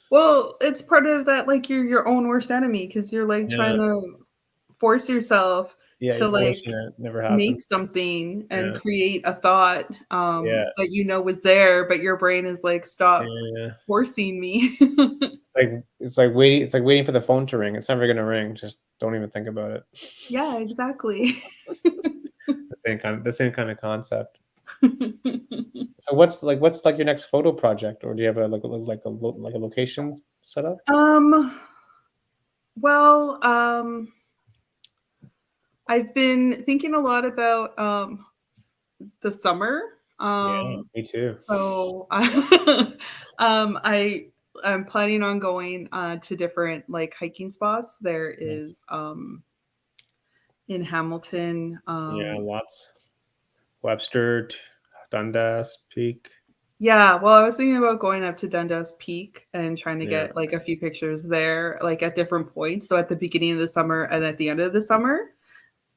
Well, it's part of that, like you're your own worst enemy because you're like trying to force yourself to like make something and create a thought that was there, but your brain is like, stop forcing me. It's like waiting for the phone to ring. It's never gonna ring. Just don't even think about it. Yeah, exactly. the same kind of concept. So what's your next photo project, or do you have a location set up? Well, I've been thinking a lot about the summer. Yeah, me too. So I'm planning on going to different like hiking spots. There is in Hamilton. Lots. Webster, Dundas Peak. Yeah, well, I was thinking about going up to Dundas Peak and trying to Yeah. get like a few pictures there, like at different points. So at the beginning of the summer and at the end of the summer.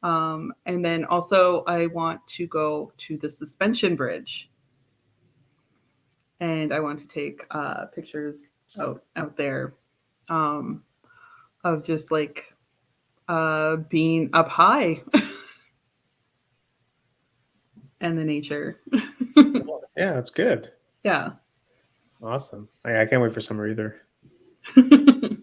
And then also I want to go to the suspension bridge. And I want to take pictures out there of just like being up high and the nature. Yeah, that's good. Yeah. Awesome. I can't wait for summer either. It'd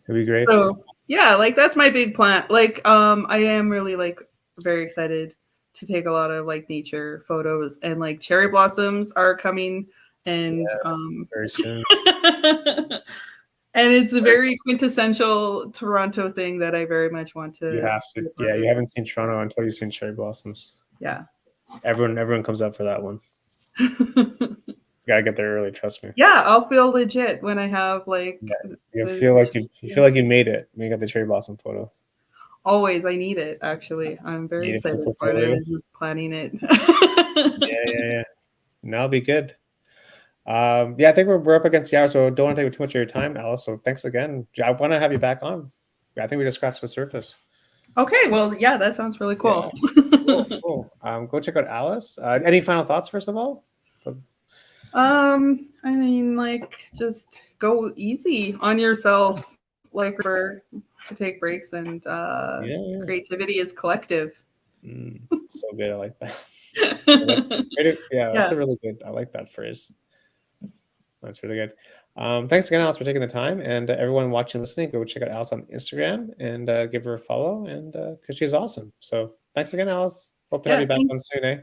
be great. So yeah, like that's my big plan. Like I am really like very excited to take a lot of like nature photos, and like cherry blossoms are coming, and Yes, very soon. and it's a very quintessential Toronto thing that I very much want to. You have to. Yeah, you haven't seen Toronto until you've seen cherry blossoms. Yeah. Everyone comes up for that one. You gotta get there early. Trust me. Yeah, I'll feel legit when I have like. Yeah, you feel like you made it when you got the cherry blossom photo. Always, I need it. Actually, I'm very excited for it. I'm just planning it. Yeah. And that'll be good. Yeah, I think we're up against the hour, so don't want to take too much of your time, Alice. So thanks again. I want to have you back on. I think we just scratched the surface. Okay, well, yeah, that sounds really cool. Yeah. Cool. Go check out Alice. Any final thoughts, first of all? I mean, like, just go easy on yourself. Like, to take breaks, and creativity is collective. So good. I like that. That's a really good. I like that phrase. That's really good. Thanks again, Alice, for taking the time. And everyone watching, listening, go check out Alice on Instagram and give her a follow, and because she's awesome. So thanks again, Alice. Hope to have you back on soon, eh?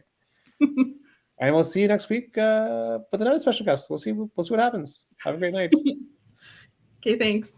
And we'll see you next week with another special guest. We'll see what happens. Have a great night. Okay, thanks.